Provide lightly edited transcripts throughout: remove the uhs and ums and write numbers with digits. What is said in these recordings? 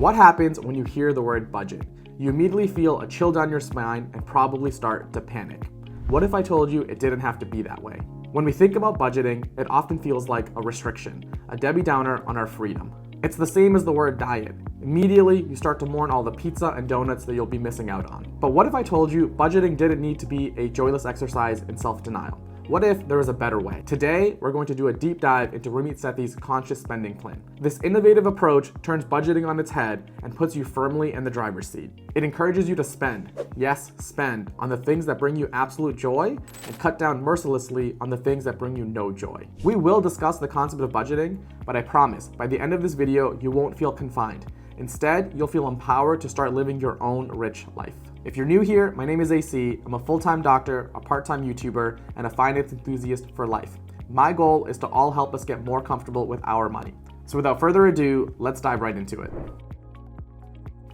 What happens when you hear the word budget? You immediately feel a chill down your spine and probably start to panic. What if I told you it didn't have to be that way? When we think about budgeting, it often feels like a restriction, a Debbie Downer on our freedom. It's the same as the word diet. Immediately, you start to mourn all the pizza and donuts that you'll be missing out on. But what if I told you budgeting didn't need to be a joyless exercise in self-denial? What if there was a better way? Today, we're going to do a deep dive into Ramit Sethi's conscious spending plan. This innovative approach turns budgeting on its head and puts you firmly in the driver's seat. It encourages you to spend, yes, spend, on the things that bring you absolute joy and cut down mercilessly on the things that bring you no joy. We will discuss the concept of budgeting, but I promise, by the end of this video, you won't feel confined. Instead, you'll feel empowered to start living your own rich life. If you're new here, my name is AC. I'm a full-time doctor, a part-time YouTuber, and a finance enthusiast for life. My goal is to all help us get more comfortable with our money. So without further ado, let's dive right into it.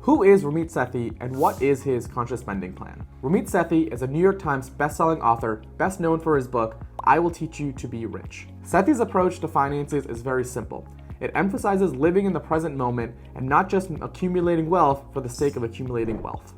Who is Ramit Sethi and what is his conscious spending plan? Ramit Sethi is a New York Times best-selling author, best known for his book, I Will Teach You to Be Rich. Sethi's approach to finances is very simple. It emphasizes living in the present moment and not just accumulating wealth for the sake of accumulating wealth.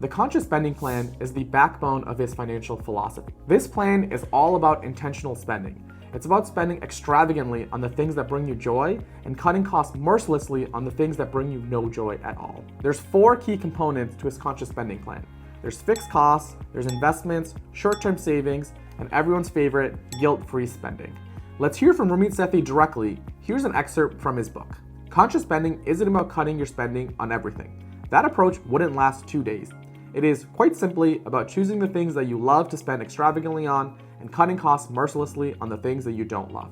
The conscious spending plan is the backbone of his financial philosophy. This plan is all about intentional spending. It's about spending extravagantly on the things that bring you joy and cutting costs mercilessly on the things that bring you no joy at all. There's 4 key components to his conscious spending plan. There's fixed costs, there's investments, short-term savings, and everyone's favorite, guilt-free spending. Let's hear from Ramit Sethi directly. Here's an excerpt from his book. Conscious spending isn't about cutting your spending on everything. That approach wouldn't last 2 days. It is, quite simply, about choosing the things that you love to spend extravagantly on and cutting costs mercilessly on the things that you don't love.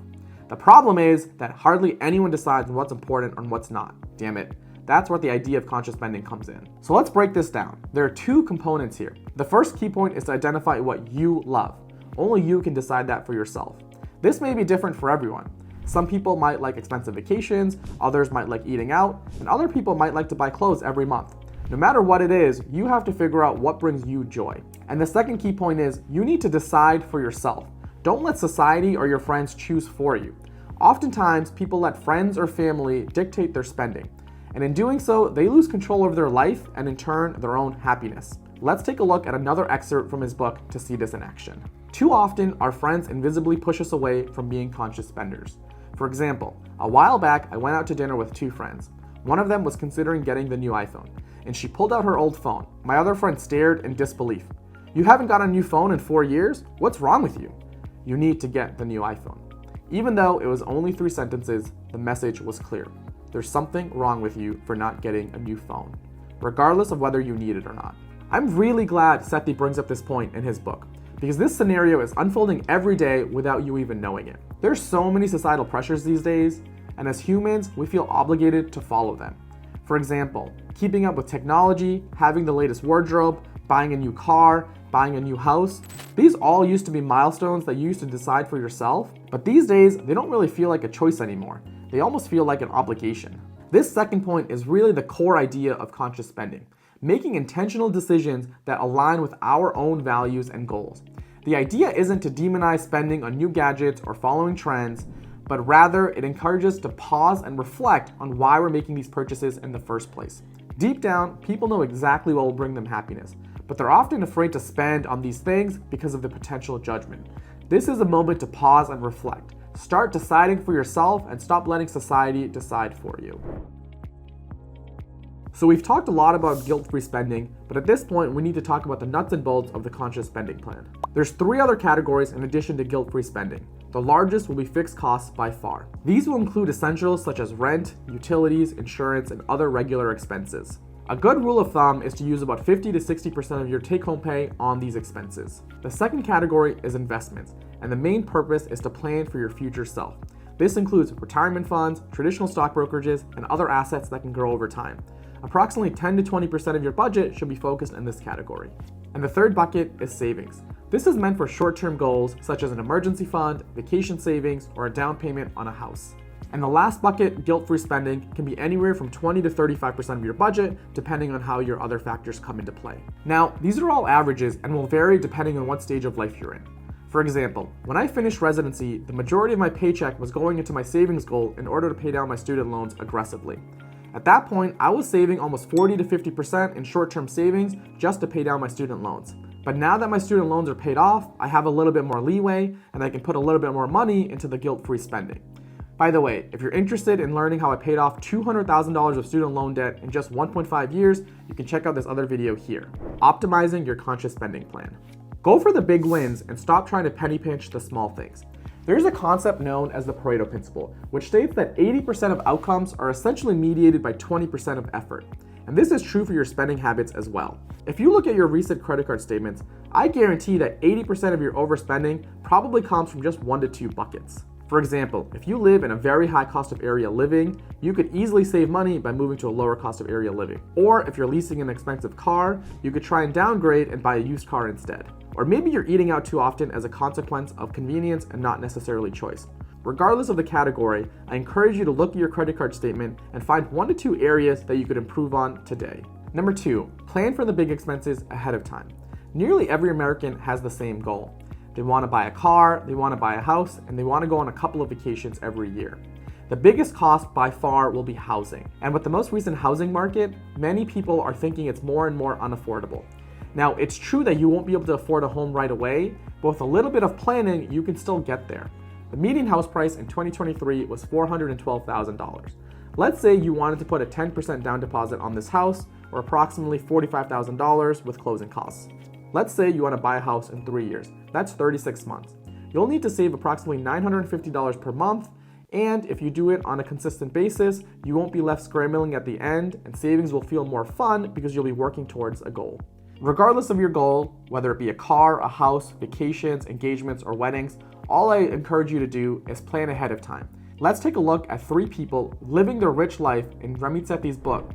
The problem is that hardly anyone decides what's important and what's not. Damn it. That's where the idea of conscious spending comes in. So let's break this down. There are 2 components here. The first key point is to identify what you love. Only you can decide that for yourself. This may be different for everyone. Some people might like expensive vacations, others might like eating out, and other people might like to buy clothes every month. No matter what it is, you have to figure out what brings you joy. And the second key point is you need to decide for yourself. Don't let society or your friends choose for you. Oftentimes, people let friends or family dictate their spending. And in doing so, they lose control over their life and in turn, their own happiness. Let's take a look at another excerpt from his book to see this in action. Too often, our friends invisibly push us away from being conscious spenders. For example, a while back, I went out to dinner with 2 friends. One of them was considering getting the new iPhone, and she pulled out her old phone. My other friend stared in disbelief. You haven't got a new phone in 4 years? What's wrong with you? You need to get the new iPhone. Even though it was only 3 sentences, the message was clear. There's something wrong with you for not getting a new phone, regardless of whether you need it or not. I'm really glad Sethi brings up this point in his book, because this scenario is unfolding every day without you even knowing it. There's so many societal pressures these days, and as humans, we feel obligated to follow them. For example, keeping up with technology, having the latest wardrobe, buying a new car, buying a new house. These all used to be milestones that you used to decide for yourself, but these days, they don't really feel like a choice anymore. They almost feel like an obligation. This second point is really the core idea of conscious spending, making intentional decisions that align with our own values and goals. The idea isn't to demonize spending on new gadgets or following trends, but rather it encourages us to pause and reflect on why we're making these purchases in the first place. Deep down, people know exactly what will bring them happiness, but they're often afraid to spend on these things because of the potential judgment. This is a moment to pause and reflect. Start deciding for yourself and stop letting society decide for you. So we've talked a lot about guilt-free spending, but at this point we need to talk about the nuts and bolts of the conscious spending plan. There's 3 other categories in addition to guilt-free spending. The largest will be fixed costs by far. These will include essentials such as rent, utilities, insurance, and other regular expenses. A good rule of thumb is to use about 50 to 60% of your take-home pay on these expenses. The second category is investments, and the main purpose is to plan for your future self. This includes retirement funds, traditional stock brokerages, and other assets that can grow over time. Approximately 10 to 20% of your budget should be focused in this category. And the third bucket is savings. This is meant for short-term goals such as an emergency fund, vacation savings, or a down payment on a house. And the last bucket, guilt-free spending, can be anywhere from 20 to 35% of your budget, depending on how your other factors come into play. Now, these are all averages and will vary depending on what stage of life you're in. For example, when I finished residency, the majority of my paycheck was going into my savings goal in order to pay down my student loans aggressively. At that point, I was saving almost 40 to 50% in short-term savings just to pay down my student loans. But now that my student loans are paid off, I have a little bit more leeway and I can put a little bit more money into the guilt-free spending. By the way, if you're interested in learning how I paid off $200,000 of student loan debt in just 1.5 years, you can check out this other video here, Optimizing Your Conscious Spending Plan. Go for the big wins and stop trying to penny pinch the small things. There's a concept known as the Pareto principle, which states that 80% of outcomes are essentially mediated by 20% of effort. And this is true for your spending habits as well. If you look at your recent credit card statements, I guarantee that 80% of your overspending probably comes from just 1 to 2 buckets. For example, if you live in a very high cost of area living, you could easily save money by moving to a lower cost of area living. Or if you're leasing an expensive car, you could try and downgrade and buy a used car instead. Or maybe you're eating out too often as a consequence of convenience and not necessarily choice. Regardless of the category, I encourage you to look at your credit card statement and find 1 to 2 areas that you could improve on today. Number 2, plan for the big expenses ahead of time. Nearly every American has the same goal. They want to buy a car, they want to buy a house, and they want to go on a couple of vacations every year. The biggest cost by far will be housing. And with the most recent housing market, many people are thinking it's more and more unaffordable. Now, it's true that you won't be able to afford a home right away, but with a little bit of planning, you can still get there. The median house price in 2023 was $412,000. Let's say you wanted to put a 10% down deposit on this house, or approximately $45,000 with closing costs. Let's say you want to buy a house in 3 years. That's 36 months. You'll need to save approximately $950 per month, and if you do it on a consistent basis, you won't be left scrambling at the end, and savings will feel more fun because you'll be working towards a goal. Regardless of your goal, whether it be a car, a house, vacations, engagements, or weddings, all I encourage you to do is plan ahead of time. Let's take a look at 3 people living their rich life in Ramit Sethi's book.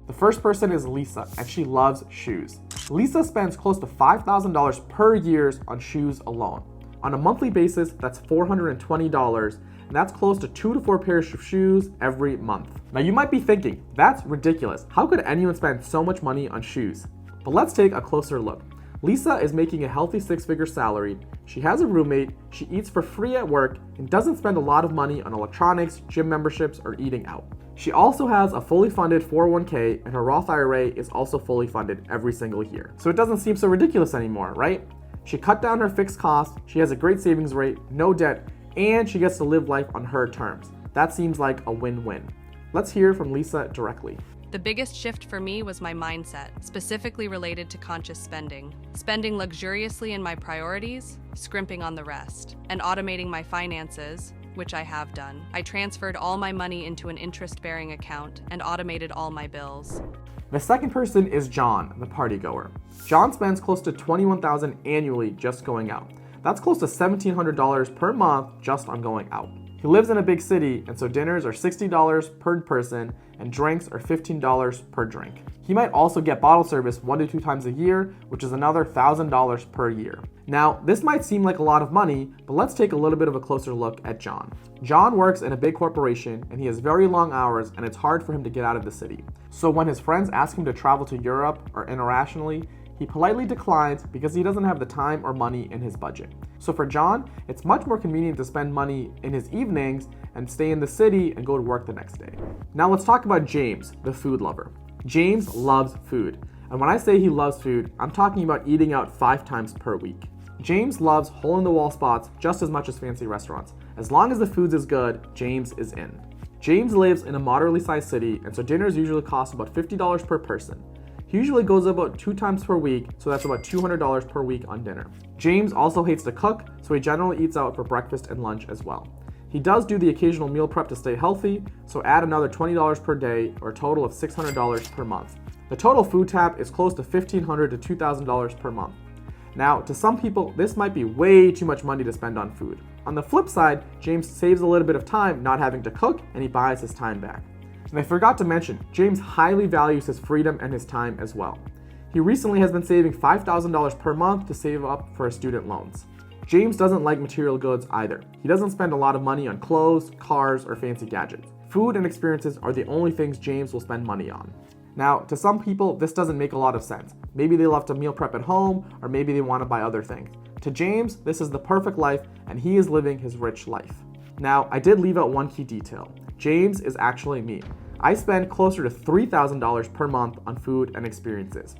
The first person is Lisa, and she loves shoes. Lisa spends close to $5,000 per year on shoes alone. On a monthly basis, that's $420, and that's close to 2 to 4 pairs of shoes every month. Now you might be thinking, that's ridiculous. How could anyone spend so much money on shoes? But let's take a closer look. Lisa is making a healthy 6-figure salary, she has a roommate, she eats for free at work, and doesn't spend a lot of money on electronics, gym memberships, or eating out. She also has a fully funded 401k, and her Roth IRA is also fully funded every single year. So it doesn't seem so ridiculous anymore, right? She cut down her fixed costs, she has a great savings rate, no debt, and she gets to live life on her terms. That seems like a win-win. Let's hear from Lisa directly. The biggest shift for me was my mindset, specifically related to conscious spending luxuriously in my priorities, scrimping on the rest, and automating my finances, which I have done. I transferred all my money into an interest-bearing account and automated all my bills. The second person is John, the partygoer. John spends close to $21,000 annually just going out. That's close to $1,700 per month just on going out. He lives in a big city, and so dinners are $60 per person and drinks are $15 per drink. He might also get bottle service 1 to 2 times a year, which is another $1,000 per year. Now, this might seem like a lot of money, but let's take a little bit of a closer look at John. John works in a big corporation, and he has very long hours, and it's hard for him to get out of the city. So when his friends ask him to travel to Europe or internationally, he politely declines because he doesn't have the time or money in his budget. So for John, it's much more convenient to spend money in his evenings and stay in the city and go to work the next day. Now let's talk about James, the food lover. James loves food. And when I say he loves food, I'm talking about eating out 5 times per week. James loves hole-in-the-wall spots just as much as fancy restaurants. As long as the food is good, James is in. James lives in a moderately sized city, and so dinners usually cost about $50 per person. He usually goes about 2 times per week, so that's about $200 per week on dinner. James also hates to cook, so he generally eats out for breakfast and lunch as well. He does do the occasional meal prep to stay healthy, so add another $20 per day, or a total of $600 per month. The total food tab is close to $1,500 to $2,000 per month. Now, to some people, this might be way too much money to spend on food. On the flip side, James saves a little bit of time not having to cook, and he buys his time back. And I forgot to mention, James highly values his freedom and his time as well. He recently has been saving $5,000 per month to save up for his student loans. James doesn't like material goods either. He doesn't spend a lot of money on clothes, cars, or fancy gadgets. Food and experiences are the only things James will spend money on. Now, to some people, this doesn't make a lot of sense. Maybe they love to meal prep at home, or maybe they want to buy other things. To James, this is the perfect life, and he is living his rich life. Now, I did leave out one key detail. James is actually me. I spend closer to $3,000 per month on food and experiences.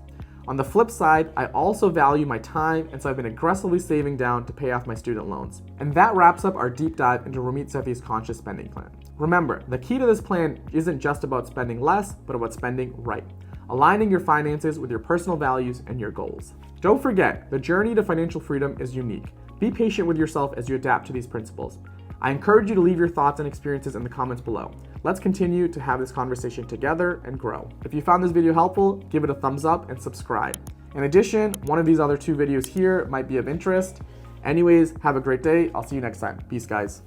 On the flip side, I also value my time, and so I've been aggressively saving down to pay off my student loans. And that wraps up our deep dive into Ramit Sethi's conscious spending plan. Remember, the key to this plan isn't just about spending less, but about spending right, aligning your finances with your personal values and your goals. Don't forget, the journey to financial freedom is unique. Be patient with yourself as you adapt to these principles. I encourage you to leave your thoughts and experiences in the comments below. Let's continue to have this conversation together and grow. If you found this video helpful, give it a thumbs up and subscribe. In addition, one of these other 2 videos here might be of interest. Anyways, have a great day. I'll see you next time. Peace, guys.